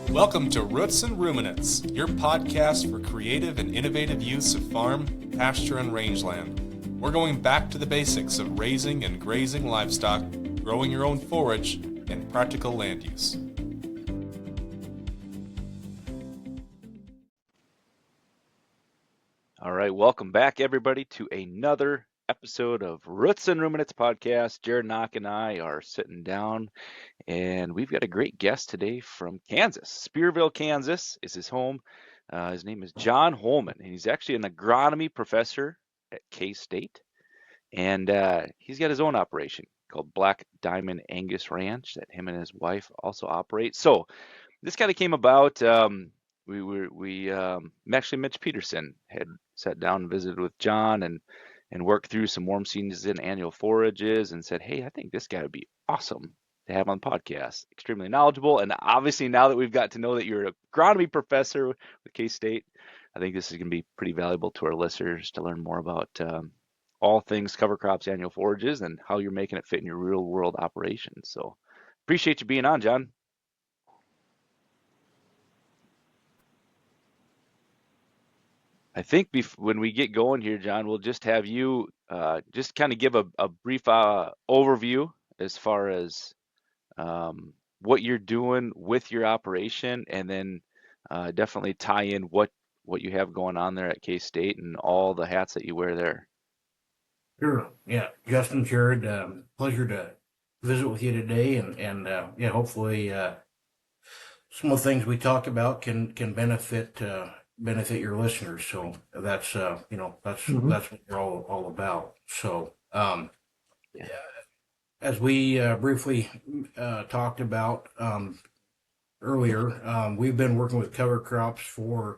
Welcome to Roots and Ruminants, your podcast for creative and innovative use of farm, pasture, and rangeland. We're going back to the basics of raising and grazing livestock, growing your own forage, and practical land use. All right, welcome back, everybody, to another episode of Roots and Ruminants podcast. Jared Knock and I are sitting down, and we've got a great guest today from Kansas. Spearville, Kansas is his home. His name is John Holman, and he's actually an agronomy professor at K-State, and he's got his own operation called Black Diamond Angus Ranch that him and his wife also operate. So this kind of came about. Actually, Mitch Peterson had sat down and visited with John and worked through some warm season annual forages and said, hey, I think this guy would be awesome to have on the podcast. Extremely knowledgeable. And obviously, now that we've got to know that you're an agronomy professor with K-State, I think this is going to be pretty valuable to our listeners to learn more about all things cover crops, annual forages, and how you're making it fit in your real world operations. So appreciate you being on, John. I think when we get going here, John, we'll just have you just kind of give a brief overview as far as what you're doing with your operation, and then definitely tie in what you have going on there at K-State and all the hats that you wear there. Sure. Yeah. Justin, Jared, pleasure to visit with you today, and yeah, hopefully some of the things we talk about can benefit your listeners. So that's that's what we're all about. So as we briefly talked about earlier, we've been working with cover crops for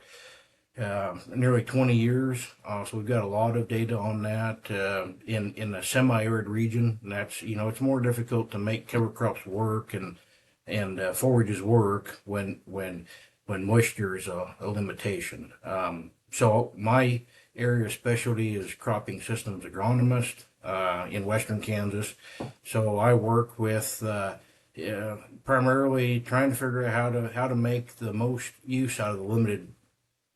nearly 20 years. So we've got a lot of data on that in a semi-arid region. And that's, it's more difficult to make cover crops work and forages work when moisture is a limitation. So my area of specialty is cropping systems agronomist in western Kansas. So I work with primarily trying to figure out how to make the most use out of the limited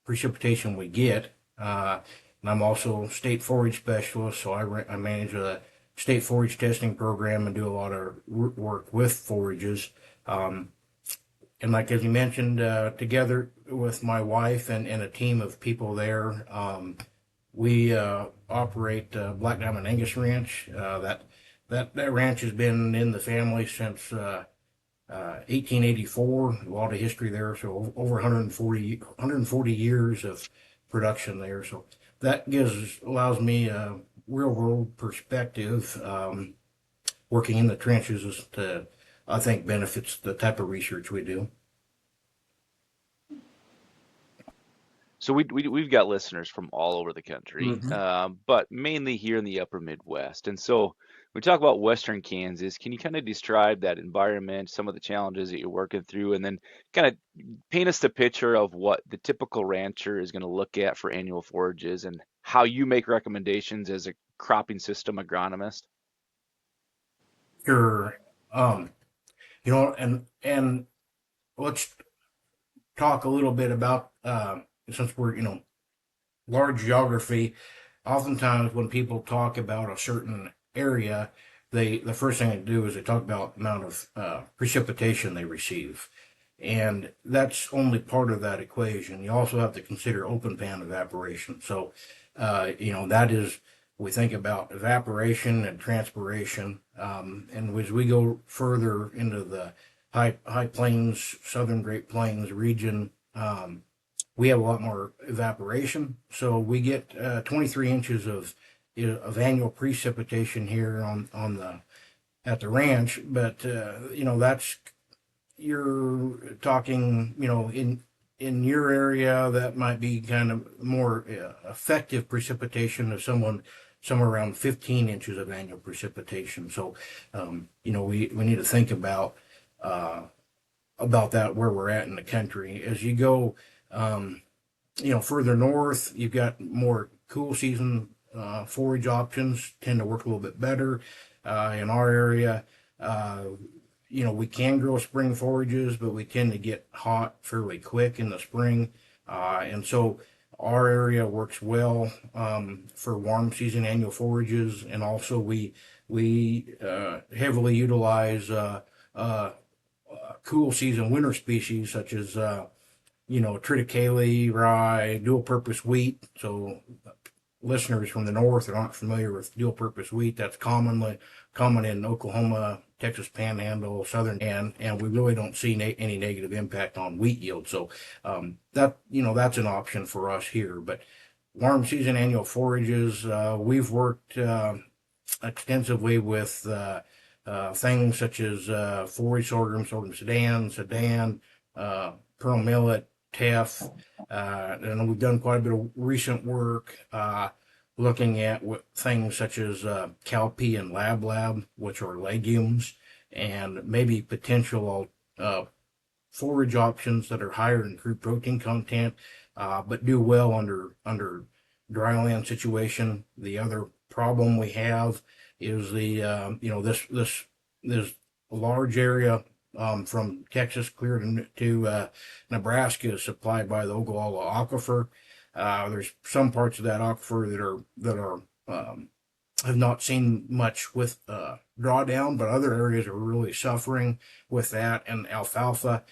precipitation we get. And I'm also state forage specialist, so I manage a state forage testing program and do a lot of work with forages. And like as you mentioned, together with my wife and a team of people there, we operate Black Diamond Angus Ranch. That ranch has been in the family since 1884. A lot of history there, so over 140 years of production there. So that allows me a real world perspective. Working in the trenches is I think benefits the type of research we do. So we've got listeners from all over the country, but mainly here in the upper Midwest. And so we talk about Western Kansas. Can you kind of describe that environment, some of the challenges that you're working through, and then kind of paint us the picture of what the typical rancher is going to look at for annual forages and how you make recommendations as a cropping system agronomist? Sure. And let's talk a little bit about, since we're, large geography, oftentimes when people talk about a certain area, the first thing they do is they talk about the amount of precipitation they receive. And that's only part of that equation. You also have to consider open pan evaporation. So, that is, we think about evaporation and transpiration. And as we go further into the high plains, southern Great Plains region, we have a lot more evaporation. So we get 23 inches of annual precipitation here at the ranch. But that's, you're talking, in your area, that might be kind of more effective precipitation of somewhere around 15 inches of annual precipitation. So, we need to think about that where we're at in the country. As you go, further north, you've got more cool season forage options tend to work a little bit better. In our area, we can grow spring forages, but we tend to get hot fairly quick in the spring. And so our area works well for warm season annual forages. And also we heavily utilize cool season winter species such as, triticale, rye, dual purpose wheat. So listeners from the north that aren't familiar with dual purpose wheat, that's common in Oklahoma, Texas Panhandle, southern, and we really don't see any negative impact on wheat yield. So that's an option for us here. But warm season annual forages, we've worked extensively with things such as forage sorghum sudan, pearl millet, teff, and we've done quite a bit of recent work looking at things such as cowpea and lab, which are legumes, and maybe potential forage options that are higher in crude protein content, but do well under dryland situation. The other problem we have is this large area from Texas clear to Nebraska is supplied by the Ogallala Aquifer. There's some parts of that aquifer that are have not seen much with drawdown, but other areas are really suffering with that. And alfalfa,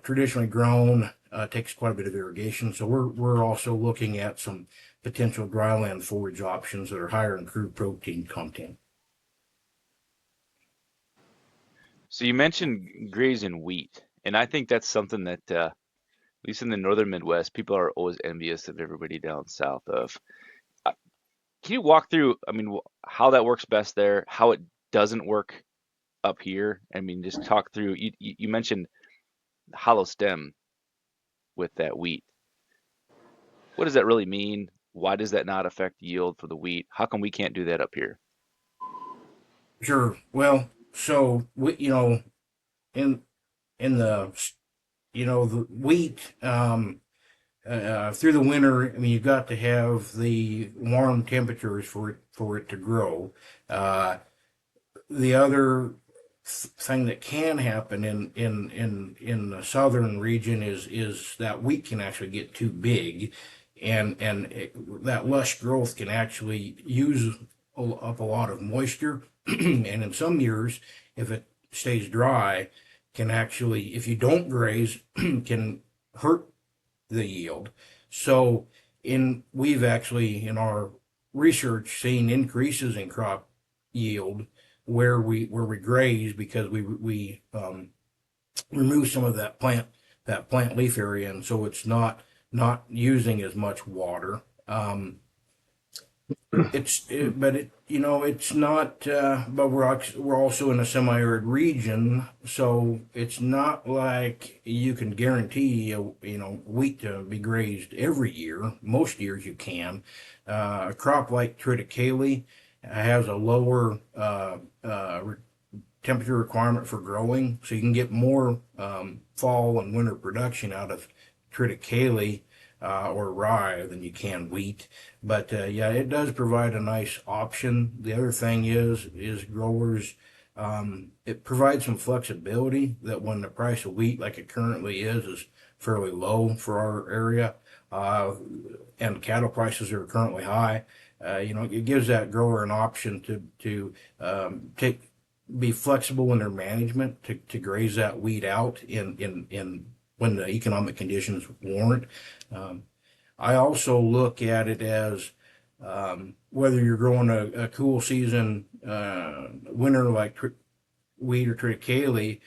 traditionally grown, takes quite a bit of irrigation. So we're also looking at some potential dryland forage options that are higher in crude protein content. So you mentioned grazing wheat, and I think that's something that, at least in the northern Midwest, people are always envious of everybody down south of. Can you walk through, how that works best there, how it doesn't work up here? Just talk through, you mentioned hollow stem with that wheat. What does that really mean? Why does that not affect yield for the wheat? How come we can't do that up here? Sure. Well, so in the the wheat through the winter, you've got to have the warm temperatures for it to grow. The other thing that can happen in the southern region is that wheat can actually get too big, and that lush growth can actually use up a lot of moisture, and in some years, if it stays dry, can actually, if you don't graze, can hurt the yield. So we've actually in our research seen increases in crop yield where we graze because we remove some of that plant leaf area, and so it's not using as much water. It's not. But we're also in a semi-arid region, so it's not like you can guarantee wheat to be grazed every year. Most years you can. A crop like triticale has a lower temperature requirement for growing, so you can get more fall and winter production out of triticale or rye than you can wheat. But it does provide a nice option. The other thing is growers, it provides some flexibility that when the price of wheat, like it currently is fairly low for our area, and cattle prices are currently high. It gives that grower an option to be flexible in their management to graze that wheat out in when the economic conditions warrant. I also look at it as whether you're growing a cool season winter like wheat or triticale.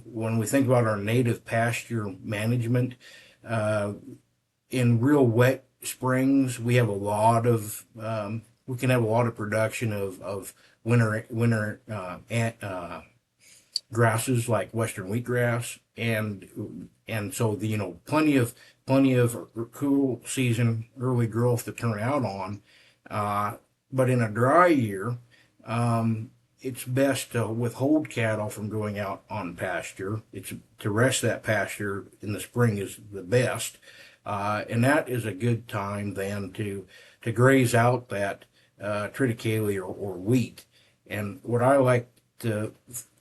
When we think about our native pasture management, in real wet springs, we have a lot of we can have a lot of production of winter grasses like western wheatgrass, and so plenty of cool season early growth to turn out on. But in a dry year, it's best to withhold cattle from going out on pasture. It's to rest that pasture in the spring is the best, and that is a good time then to graze out that triticale or wheat. And what I like to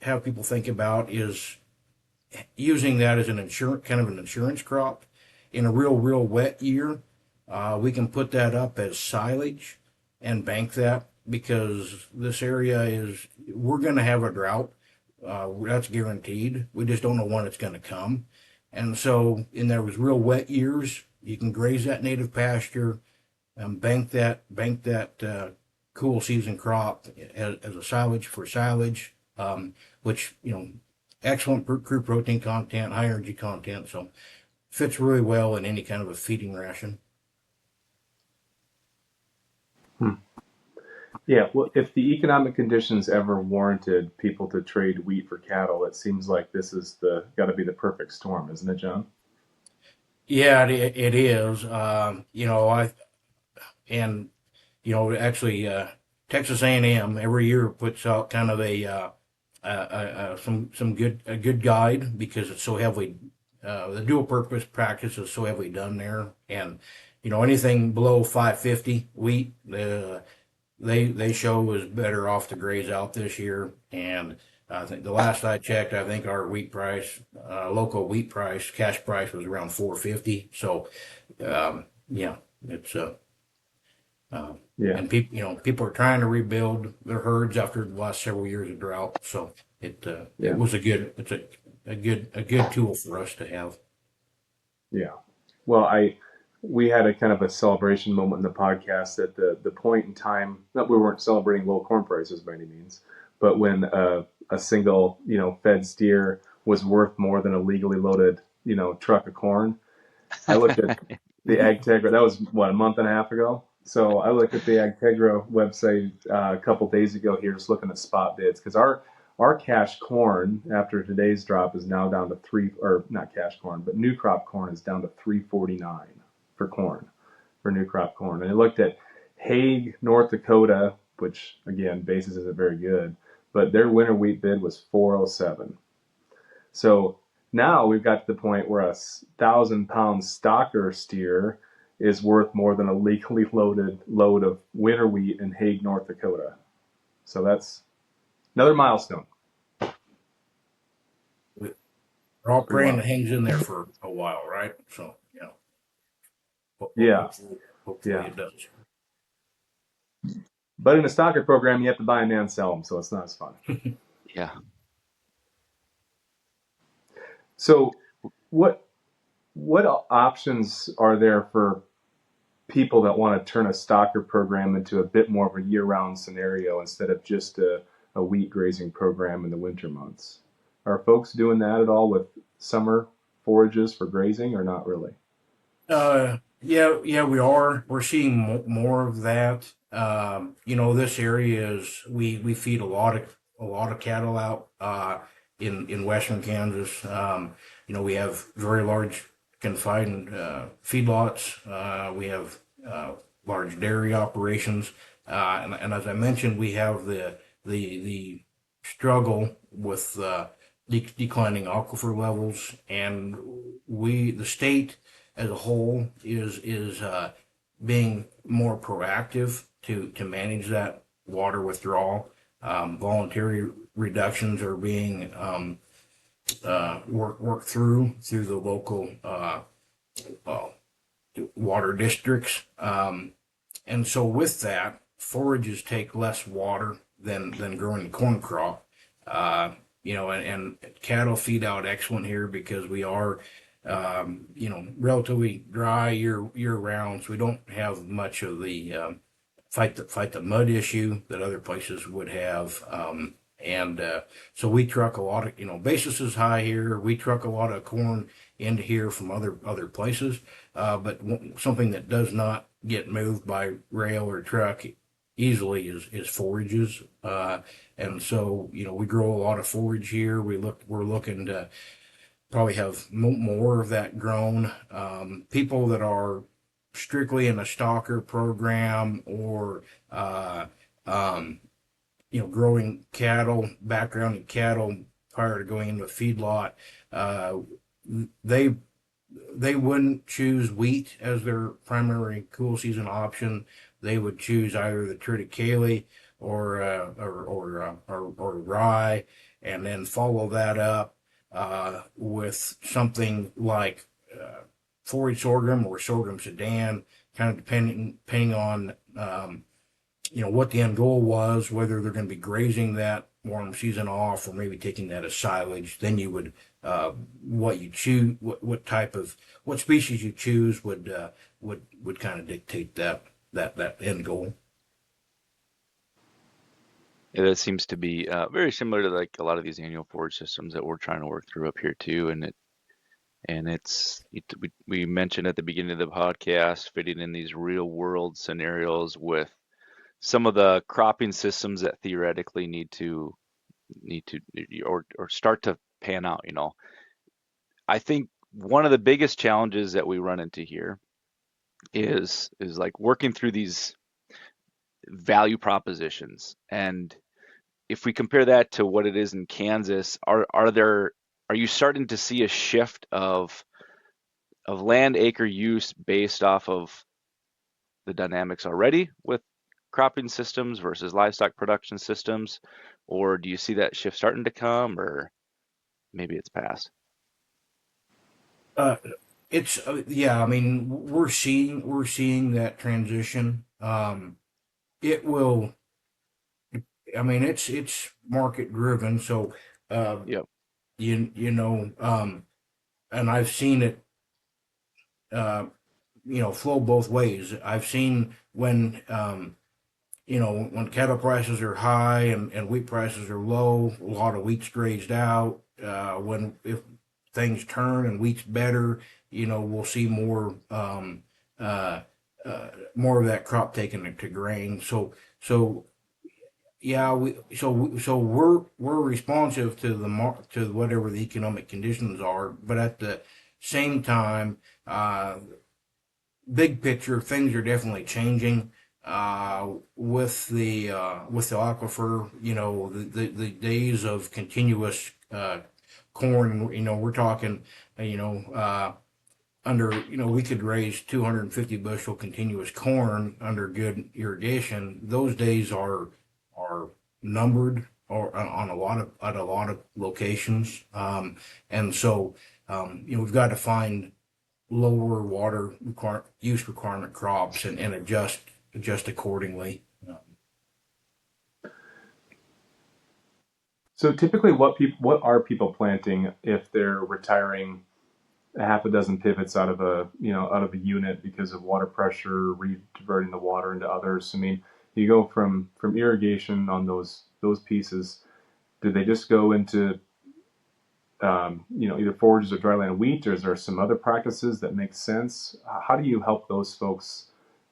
have people think about is using that as an insurance crop. In a real wet year, we can put that up as silage and bank that, because this area we're going to have a drought. That's guaranteed. We just don't know when it's going to come. And so in those real wet years, you can graze that native pasture and bank that cool season crop as a silage, which, excellent crude protein content, high energy content. So fits really well in any kind of a feeding ration. Yeah, well, if the economic conditions ever warranted people to trade wheat for cattle, it seems like this is got to be the perfect storm, isn't it, John? Yeah, it is. Actually, Texas A&M every year puts out kind of a good guide, because it's so heavily the dual purpose practice is so heavily done there. And anything below 550 wheat, they show is better off to graze out this year. And I think the last I checked, I think our wheat price, local wheat price, cash price was around 450. So, yeah, it's Yeah, and people are trying to rebuild their herds after the last several years of drought. So it yeah, was a good tool for us to have. yeah. Well, we had a kind of a celebration moment in the podcast at the point in time that we weren't celebrating low corn prices by any means, but when a single fed steer was worth more than a legally loaded truck of corn. I looked at the AgTegra. That was what, a month and a half ago. So I looked at the AgTegra website a couple days ago here, just looking at spot bids, because our cash corn after today's drop is now down to or not cash corn, but new crop corn is down to 349 for corn, for new crop corn. And I looked at Hague, North Dakota, which again basis isn't very good, but their winter wheat bid was 407. So now we've got to the point where a 1,000-pound stocker steer is worth more than a legally loaded load of winter wheat in Hague, North Dakota. So that's another milestone. We're all praying it hangs in there for a while, right? So Yeah, hopefully yeah. it does. But in a stocker program, you have to buy them and sell them, so it's not as fun. Yeah. So what options are there for people that want to turn a stocker program into a bit more of a year-round scenario instead of just a wheat grazing program in the winter months? Are folks doing that at all with summer forages for grazing, or not really? Yeah, we are. We're seeing more of that. This area we feed a lot of cattle out in western Kansas. We have very large confined feedlots. We have large dairy operations, and as I mentioned, we have the struggle with declining aquifer levels, and the state as a whole is being more proactive to manage that water withdrawal. Voluntary reductions are being worked through the local water districts, and so with that, forages take less water than growing the corn crop. And cattle feed out excellent here because we are relatively dry year round, so we don't have much of the fight the mud issue that other places would have. And so we truck a lot of, basis is high here. We truck a lot of corn into here from other places, but something that does not get moved by rail or truck easily is forages. And so, we grow a lot of forage here. We're looking to probably have more of that grown. People that are strictly in a stalker program or growing cattle, background in cattle prior to going into a feedlot, they wouldn't choose wheat as their primary cool season option. They would choose either the triticale or rye, and then follow that up with something like forage sorghum or sorghum Sudan, kind of depending on what the end goal was, whether they're going to be grazing that warm season off or maybe taking that as silage. Then you would what you choose, what species you choose would kind of dictate that end goal. Yeah, that seems to be very similar to like a lot of these annual forage systems that we're trying to work through up here too. We mentioned at the beginning of the podcast fitting in these real world scenarios with some of the cropping systems that theoretically need to or start to pan out. I think one of the biggest challenges that we run into here is like working through these value propositions. And if we compare that to what it is in Kansas, are you starting to see a shift of land acre use based off of the dynamics already with cropping systems versus livestock production systems? Or do you see that shift starting to come, or maybe it's past? Uh, it's yeah. I mean, we're seeing that transition. It will. I mean, it's market driven. So, uh, Yep. and I've seen it, uh, flow both ways. I've seen when cattle prices are high and wheat prices are low, a lot of wheat's grazed out. If things turn and wheat's better, we'll see uh, more of that crop taken to grain. So yeah, we're responsive to to whatever the economic conditions are, but at the same time, big picture, things are definitely changing with the aquifer. The days of continuous corn. We're talking. Under we could raise 250 bushel continuous corn under good irrigation. Those days are numbered or on a lot of locations. And so we've got to find lower use requirement crops and adjust accordingly. So typically, what are people planting if they're retiring a half a dozen pivots out of a unit because of water pressure, rediverting the water into others? I mean, you go from irrigation on those pieces. Do they just go into either forages or dryland wheat, or is there some other practices that make sense? How do you help those folks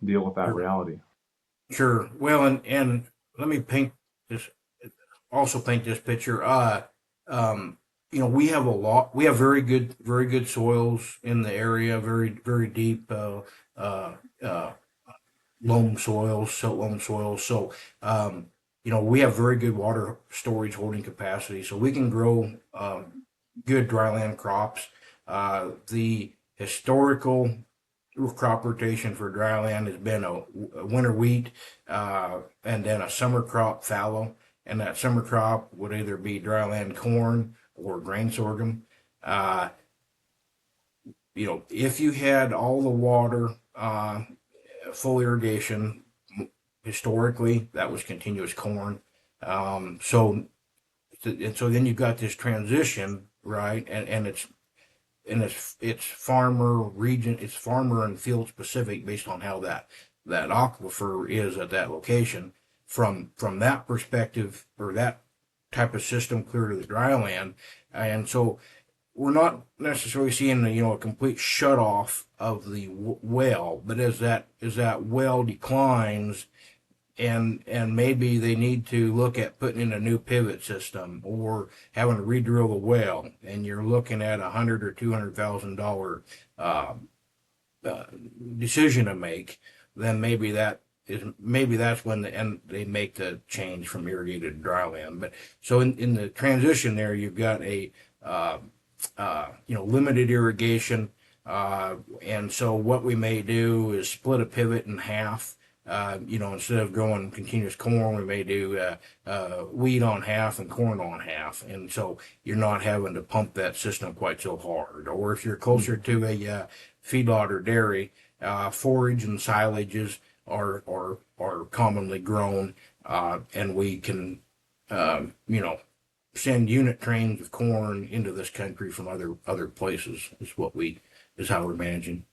deal with that Sure. reality? Sure. Well, and let me this paint this picture. We have we have very good soils in the area, very, very deep, uh, uh, loam soils, silt loam soils. So, we have very good water storage holding capacity, so we can grow, good dryland crops. The historical crop rotation for dryland has been a winter wheat, and then a summer crop fallow. And that summer crop would either be dryland corn or grain sorghum. Uh, if you had all the water, full irrigation, historically that was continuous corn. So then you've got this transition, right? And it's farmer and field specific based on how that aquifer is at that location. From that perspective or that type of system clear to the dry land, and so we're not necessarily seeing a complete shut off of the well, but as that well declines, and maybe they need to look at putting in a new pivot system or having to re-drill the well, and you're looking at $100,000 or $200,000 uh, decision to make. Then maybe that's when they make the change from irrigated to dryland. But so in the transition there, you've got a limited irrigation, and so what we may do is split a pivot in half, Instead of growing continuous corn, we may do wheat on half and corn on half, and so you're not having to pump that system quite so hard. Or if you're closer to a feedlot or dairy, forage and silages are commonly grown, and we can, send unit trains of corn into this country from other places. Is how we're managing.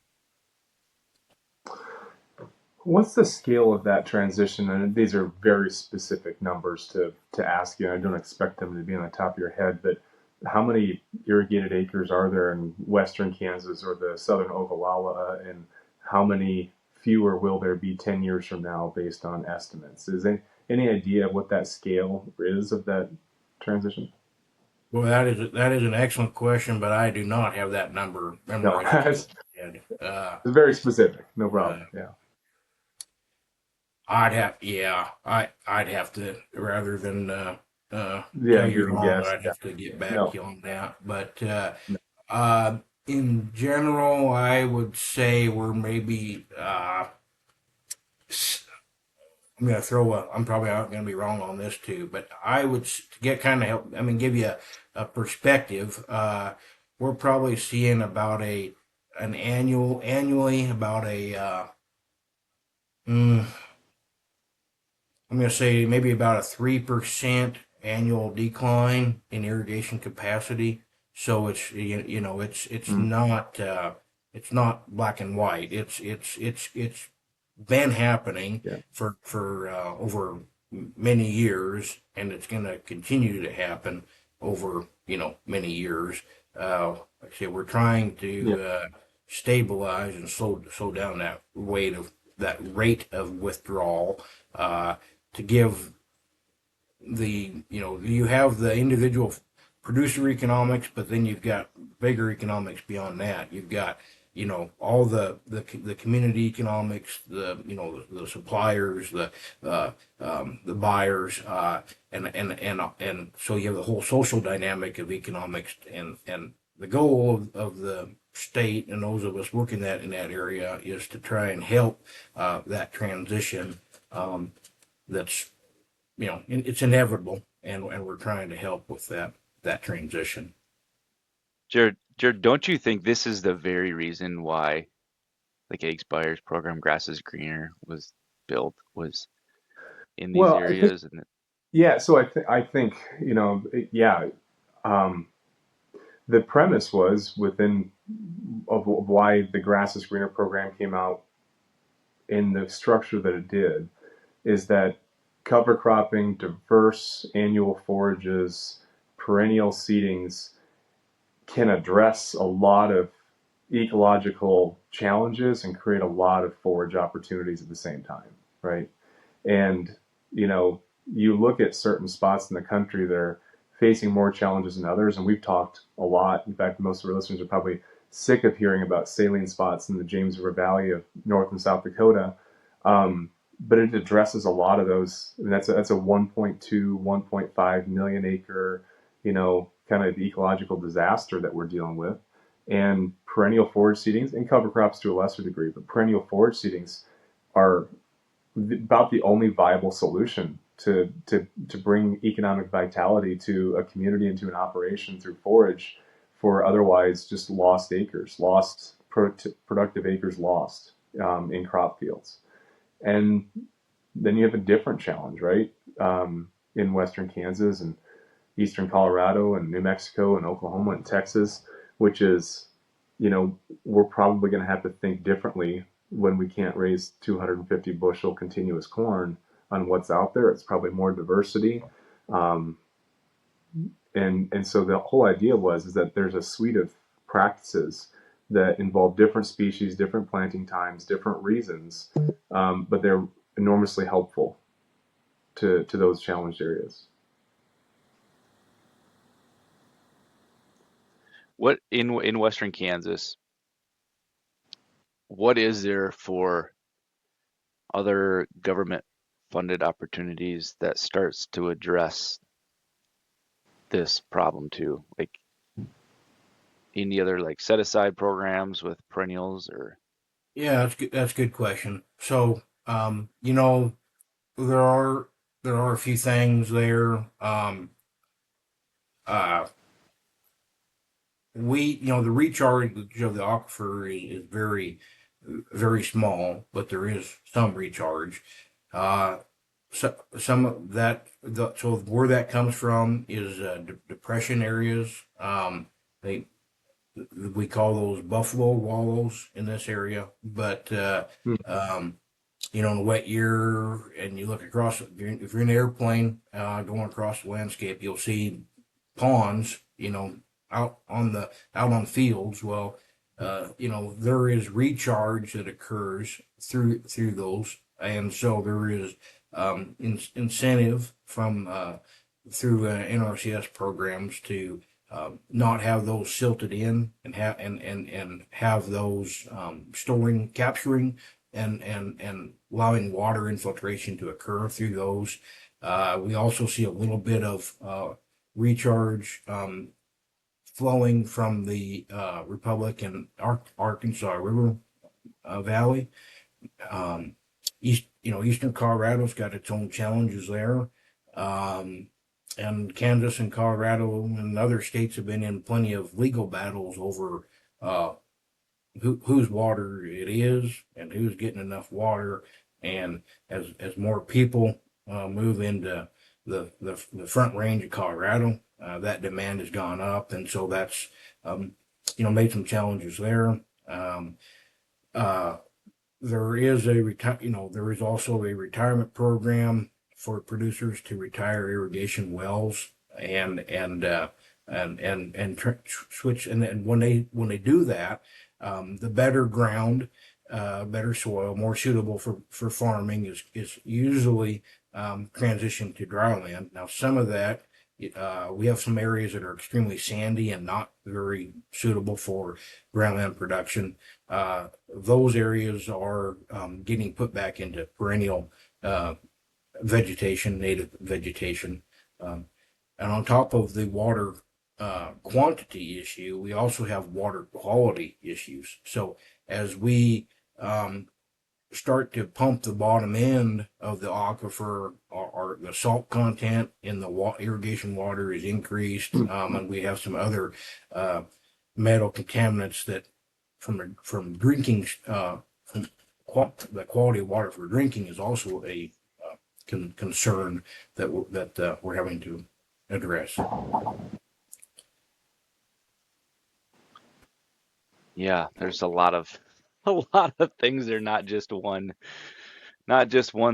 What's the scale of that transition? And these are very specific numbers to ask you. I don't expect them to be on the top of your head, but how many irrigated acres are there in western Kansas or the southern Ogallala, and how many fewer will there be 10 years from now based on estimates? Is there any idea of what that scale is of that transition? Well, that is an excellent question, but I do not have that number No, memorized. it's very specific. No problem. Yeah. I'd have to, rather than Yeah, tell you give a wrong, guess. I'd have to get back No. to you on that. But No. in general, I would say we're maybe I'm probably not going to be wrong on this too, but I would, to get kind of help, I mean, give you a perspective. We're probably seeing about annually about mm, I'm going to say maybe about a 3% annual decline in irrigation capacity. So Mm. it's not black and white. It's been happening Yeah. for over many years, and it's going to continue to happen over many years. Like I say, we're trying Yeah. to stabilize and slow down that rate of withdrawal, to give you have the individual producer economics, but then you've got bigger economics beyond that. You've got all the community economics, the suppliers, the buyers, and so you have the whole social dynamic of economics, and the goal of the state and those of us working in that area is to try and help that transition. That's it's inevitable, and we're trying to help with that transition. Jared, don't you think this is the very reason why like Egg Spires program Grass is Greener was built, was in these Well, I think, areas? And yeah. So I think, yeah. Um, the premise was within of why the Grass is Greener program came out in the structure that it did, is that cover cropping, diverse annual forages, perennial seedings can address a lot of ecological challenges and create a lot of forage opportunities at the same time, right? And you look at certain spots in the country that are facing more challenges than others, and we've talked a lot. In fact, most of our listeners are probably sick of hearing about saline spots in the James River Valley of North and South Dakota. But it addresses a lot of those. I mean, that's a 1.2, 1.5 million acre, kind of ecological disaster that we're dealing with. And perennial forage seedings and cover crops to a lesser degree, but perennial forage seedings are about the only viable solution to bring economic vitality to a community and to an operation through forage for otherwise just lost acres, lost productive acres lost in crop fields. And then you have a different challenge, right? In western Kansas and eastern Colorado and New Mexico and Oklahoma and Texas, which is, we're probably going to have to think differently when we can't raise 250 bushel continuous corn on what's out there. It's probably more diversity. And so the whole idea is that there's a suite of practices that involve different species, different planting times, different reasons, but they're enormously helpful to those challenged areas. what in western Kansas, what is there for other government funded opportunities that starts to address this problem too? Like any other like set aside programs with perennials or? Yeah, that's good. That's a good question. So You know, there are a few things there. Uh, the recharge of the aquifer is very, very small, but there is some recharge. Uh, some of that, so where that comes from is depression areas. They we call those buffalo wallows in this area, but Hmm. in a wet year, and you look across, if you're in an airplane going across the landscape, you'll see ponds, out on fields. Well, there is recharge that occurs through those, and so there is incentive from through NRCS programs to not have those silted in and have those capturing and allowing water infiltration to occur through those. We also see a little bit of recharge flowing from the Republic and Arkansas River Valley. Eastern Colorado's got its own challenges there. And Kansas and Colorado and other states have been in plenty of legal battles over uh, whose water it is and who's getting enough water. And as more people move into the Front Range of Colorado, that demand has gone up, and so that's made some challenges there. Um, uh, there is there is also a retirement program for producers to retire irrigation wells and switch. And when they do that, the better ground, better soil, more suitable for farming is usually transitioned to dryland. Now, some of that, we have some areas that are extremely sandy and not very suitable for dryland production. Those areas are getting put back into perennial vegetation, native vegetation. Um, and on top of the water quantity issue, we also have water quality issues. So as we start to pump the bottom end of the aquifer, or the salt content in the irrigation water is increased, and we have some other metal contaminants that from drinking, the quality of water for drinking is also a concern that we're having to address. Yeah, there's a lot of a lot of things. They're not just one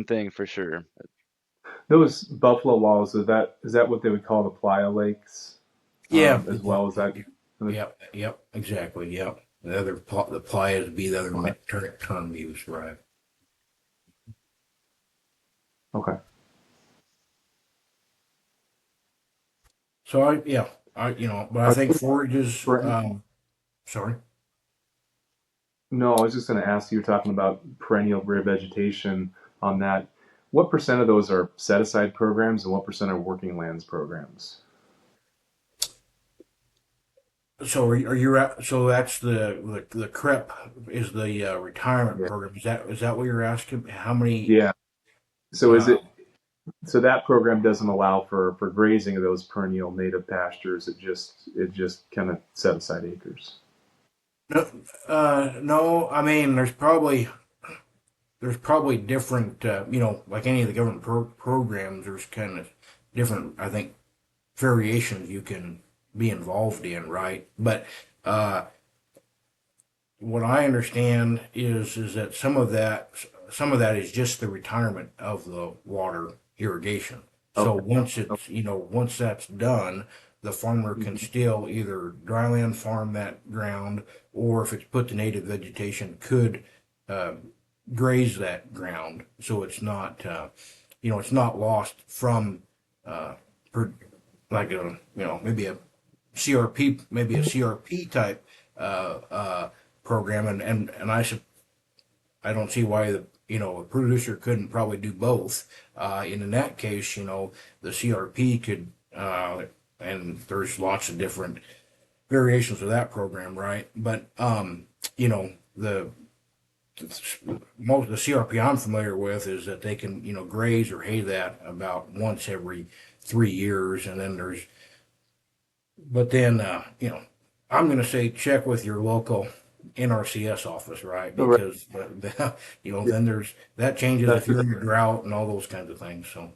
thing for sure. Those buffalo walls, is that what they would call the playa lakes, Yeah, as well as that? yep, exactly, yep. The playas would be the Okay. other term used, right? Okay. So but I Are think those forages. per- Sorry. No, I was just going to ask. You're talking about perennial revegetation on that. What percent of those are set aside programs, and what percent are working lands programs? So are you at? So that's the CREP is the retirement Yeah. program. Is that what you're asking? How many? Yeah. So is Uh, it so that program doesn't allow for grazing of those perennial native pastures? It just kind of set aside acres. no, no. I mean, there's probably different. Like any of the government programs, there's kind of different. I think variations you can be involved in, right? But uh, what I understand is that some of that is just the retirement of the water irrigation. So Okay. once that's done, the farmer can Mhm. still either dryland farm that ground, or if it's put to native vegetation, could uh, graze that ground. So it's not lost from uh, per, like maybe a CRP type uh, uh, program, and I don't see why a producer couldn't probably do both. In that case, the CRP could, and there's lots of different variations of that program, right? But the most of the CRP I'm familiar with is that they can, graze or hay that about once every 3 years, and then but then, I'm going to say check with your local NRCS office, right? Right. Because, then that changes if That's you're in a drought and all those kinds of things. So,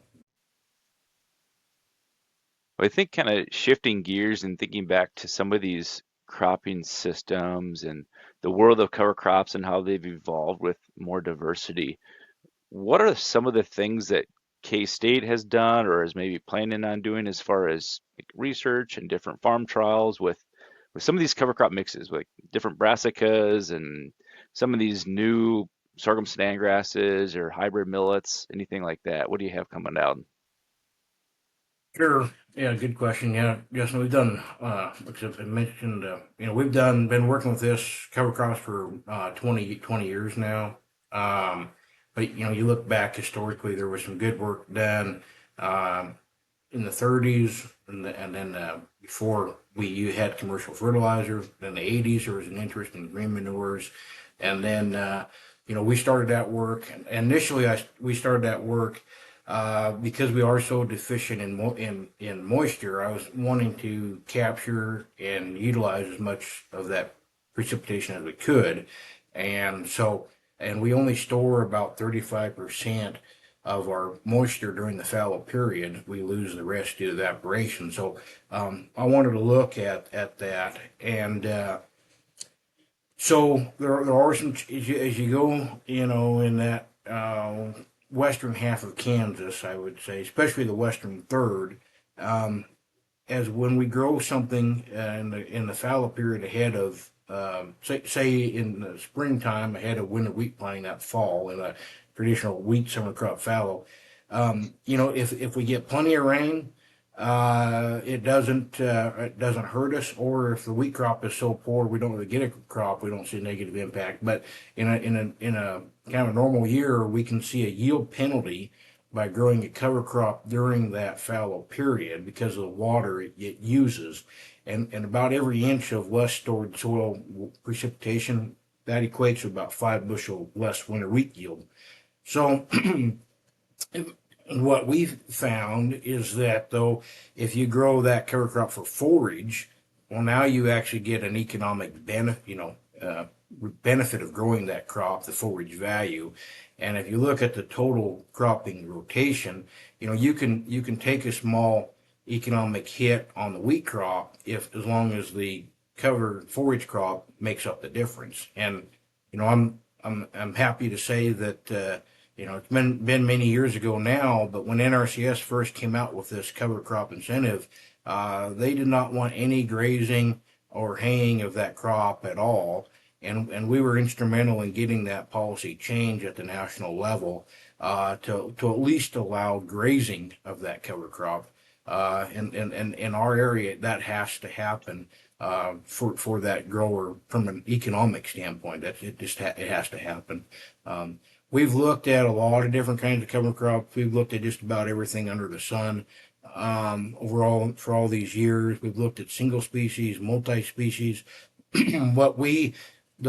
I think kind of shifting gears and thinking back to some of these cropping systems and the world of cover crops and how they've evolved with more diversity. What are some of the things that K-State has done or is maybe planning on doing as far as like research and different farm trials with some of these cover crop mixes, like different brassicas and some of these new sorghum stand grasses or hybrid millets, anything like that? What do you have coming out? sure. Yeah, good question. Yeah, Justin, we've done, like I mentioned, been working with this cover crops for 20 years now. Um, but, you look back historically, there was some good work done. Um, in the 30s, and then before you had commercial fertilizer. Then the 80s, there was an interest in green manures, and then we started that work. And initially, we started that work because we are so deficient in moisture. I was wanting to capture and utilize as much of that precipitation as we could, and we only store about 35% of our moisture during the fallow period. We lose the rest due to evaporation. So I wanted to look at that, and so there are some as you go, in that western half of Kansas, I would say, especially the western third. Um, as when we grow something in the fallow period ahead of say in the springtime ahead of winter wheat planting that fall in a traditional wheat summer crop fallow, if we get plenty of rain, it doesn't hurt us. Or if the wheat crop is so poor we don't really get a crop, we don't see a negative impact. But in a kind of normal year, we can see a yield penalty by growing a cover crop during that fallow period because of the water it uses. And about every inch of less stored soil precipitation, that equates to about 5 bushel less winter wheat yield. So what we've found is that, though, if you grow that cover crop for forage, well, now you actually get an economic benefit, benefit of growing that crop, the forage value. And if you look at the total cropping rotation, you can take a small economic hit on the wheat crop if as long as the cover forage crop makes up the difference. And I'm happy to say that it's been many years ago now, but when NRCS first came out with this cover crop incentive, they did not want any grazing or haying of that crop at all. And we were instrumental in getting that policy change at the national level to at least allow grazing of that cover crop. And in our area, that has to happen for that grower from an economic standpoint. It has to happen. We've looked at a lot of different kinds of cover crops. We've looked at just about everything under the sun. Overall, for all these years, we've looked at single species, multi-species. The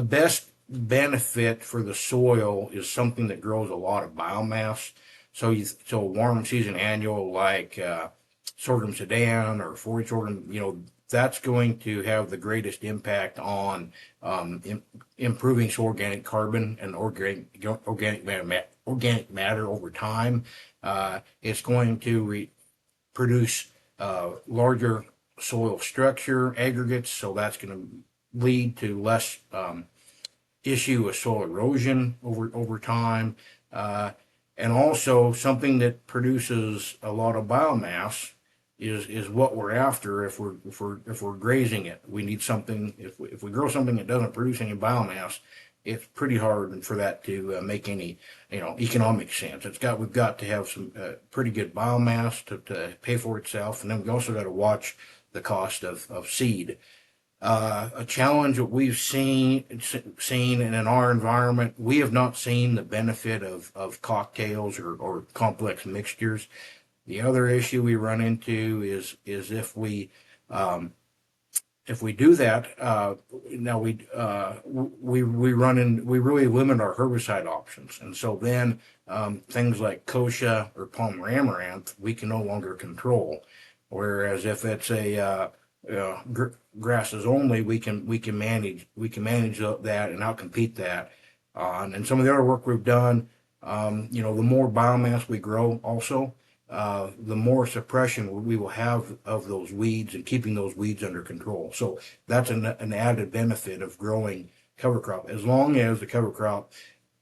best benefit for the soil is something that grows a lot of biomass. So a warm season annual like sorghum Sudan or forage sorghum, that's going to have the greatest impact on improving soil organic carbon and organic matter over time. It's going to produce larger soil structure aggregates, so that's going to lead to less issue with soil erosion over time, and also something that produces a lot of biomass is what we're after. If we're grazing it, we need something. If we grow something that doesn't produce any biomass, it's pretty hard for that to make any economic sense. We've got to have some pretty good biomass to pay for itself, and then we also got to watch the cost of seed. A challenge that we've seen and in our environment, we have not seen the benefit of cocktails or complex mixtures. The other issue we run into is if we if we do that, now we really limit our herbicide options, and so then things like kochia or palm amaranth we can no longer control. Whereas if it's a grasses only, we can manage that and outcompete that. And some of the other work we've done, the more biomass we grow, also, the more suppression we will have of those weeds and keeping those weeds under control. So that's an added benefit of growing cover crop, as long as the cover crop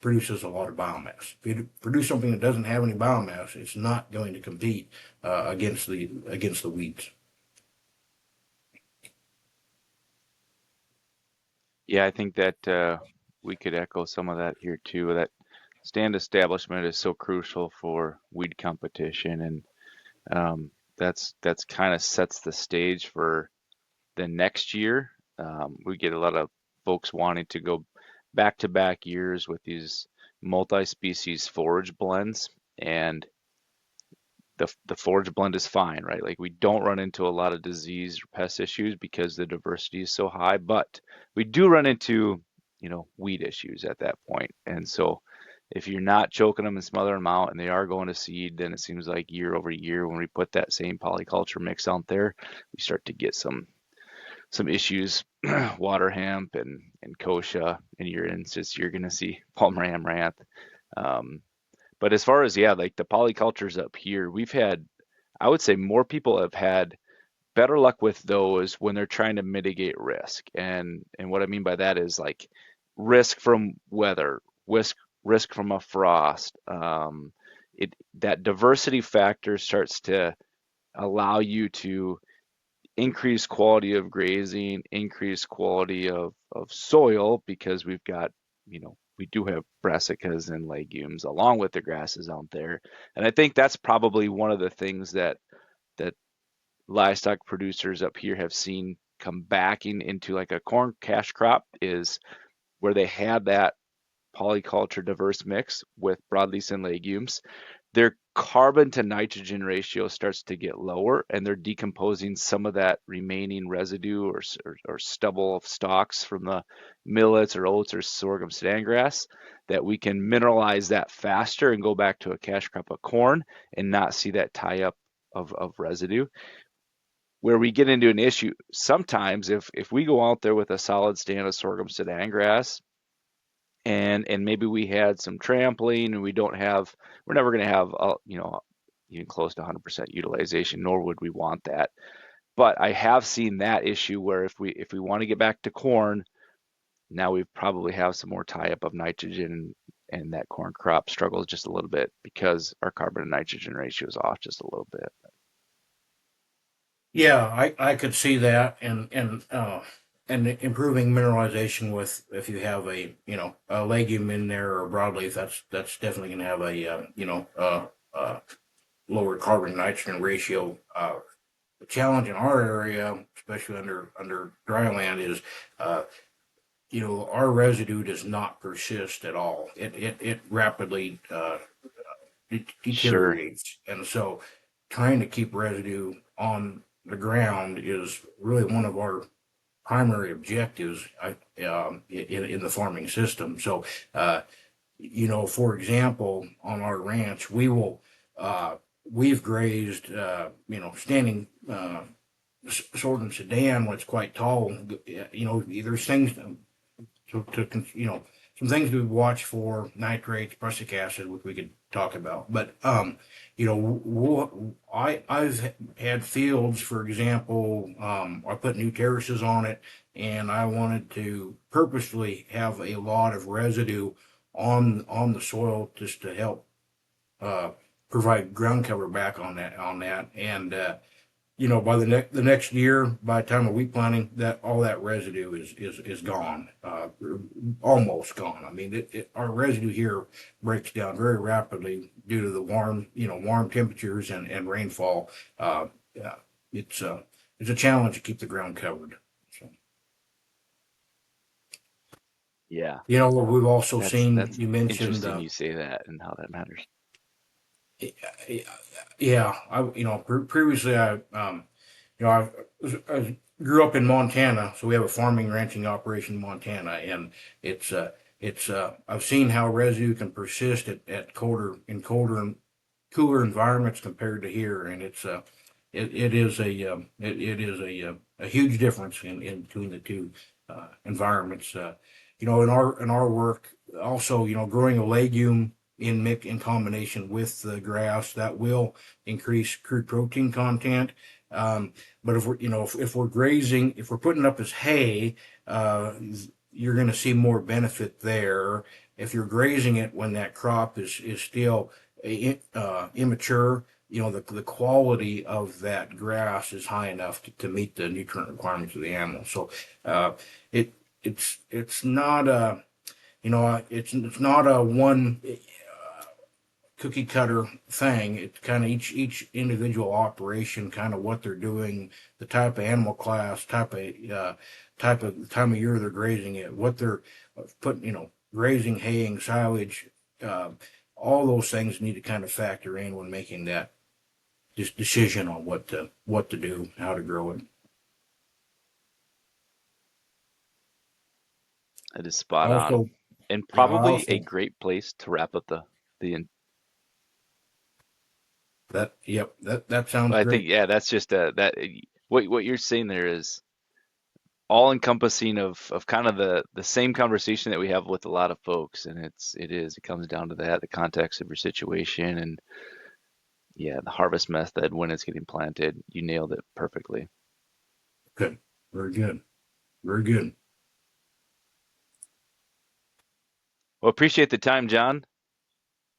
produces a lot of biomass. If you produce something that doesn't have any biomass, it's not going to compete against the weeds. Yeah, I think that we could echo some of that here too. That stand establishment is so crucial for weed competition, and that's kind of sets the stage for the next year. We get a lot of folks wanting to go back-to-back years with these multi-species forage blends, and the forage blend is fine, right? Like, we don't run into a lot of disease or pest issues because the diversity is so high, but we do run into, weed issues at that point. And so if you're not choking them and smothering them out and they are going to seed, then it seems like year over year, when we put that same polyculture mix out there, we start to get some issues, water hemp and kochia. In your instance, you're going to see palmer amaranth. But as far as, like the polycultures up here, I would say more people have had better luck with those when they're trying to mitigate risk. And what I mean by that is like risk from weather, risk from a frost. That diversity factor starts to allow you to increase quality of grazing, increase quality of soil, because we've got, we do have brassicas and legumes along with the grasses out there. And I think that's probably one of the things that livestock producers up here have seen come back into like a corn cash crop, is where they had that polyculture diverse mix with broadleafs and legumes. Their carbon to nitrogen ratio starts to get lower, and they're decomposing some of that remaining residue or stubble of stalks from the millets or oats or sorghum sudan grass, that we can mineralize that faster and go back to a cash crop of corn and not see that tie up of residue. Where we get into an issue sometimes, if we go out there with a solid stand of sorghum sudan grass, and maybe we had some trampling, and we're never going to have even close to 100% utilization, nor would we want that. But I have seen that issue where if we want to get back to corn, now we probably have some more tie up of nitrogen, and that corn crop struggles just a little bit because our carbon to nitrogen ratio is off just a little bit. Yeah, I could see that, and improving mineralization with, if you have a legume in there or a broadleaf, that's definitely going to have lower carbon nitrogen ratio. The challenge in our area, especially under dry land, is our residue does not persist at all. It rapidly deteriorates, and so trying to keep residue on the ground is really one of our primary objectives in the farming system. So, for example, on our ranch, we've grazed, standing sorghum sudan when it's quite tall. There's things some things we watch for: nitrates, prussic acid, which we could talk about. But I've had fields, for example, I put new terraces on it, and I wanted to purposefully have a lot of residue on the soil just to help provide ground cover back on that. And by the next year, by the time of wheat planting, that all that residue is gone, almost gone. I mean, our residue here breaks down very rapidly due to the warm temperatures and rainfall. Yeah, it's a challenge to keep the ground covered. So, Yeah, we've also seen, that's you mentioned, interesting you say that and how that matters. yeah, previously I was grew up in Montana, so we have a farming ranching operation in Montana, and it's I've seen how residue can persist at colder and cooler environments compared to here, and it is a huge difference in between the two environments. In our work, also, growing a legume in combination with the grass, that will increase crude protein content. But if we're grazing, if we're putting up as hay, you're going to see more benefit there. If you're grazing it when that crop is still immature, the quality of that grass is high enough to meet the nutrient requirements of the animal. So it's not a it's not a one cookie cutter thing. It's kind of each individual operation, kind of what they're doing, the type of animal class, type of time of year they're grazing it, what they're putting, grazing, haying, silage, all those things need to kind of factor in when making that decision on what to do, how to grow it. It is spot Also, on, and yeah, probably a great place to wrap up the. that sounds I great. think, yeah, that's just that what you're saying there is all encompassing of kind of the same conversation that we have with a lot of folks, and it comes down to that, the context of your situation, and yeah, the harvest method when it's getting planted. You nailed it perfectly. Good, very good, very good. Well, appreciate the time, John.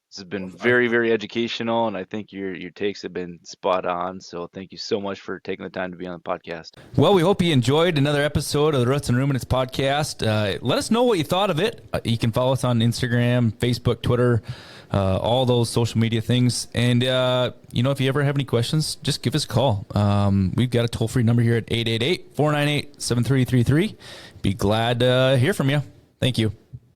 This has been very, very educational, and I think your takes have been spot on. So thank you so much for taking the time to be on the podcast. Well, we hope you enjoyed another episode of the Roots and Ruminants podcast. Let us know what you thought of it. You can follow us on Instagram, Facebook, Twitter, all those social media things. And, if you ever have any questions, just give us a call. We've got a toll-free number here at 888-498-7333. Be glad to hear from you. Thank you.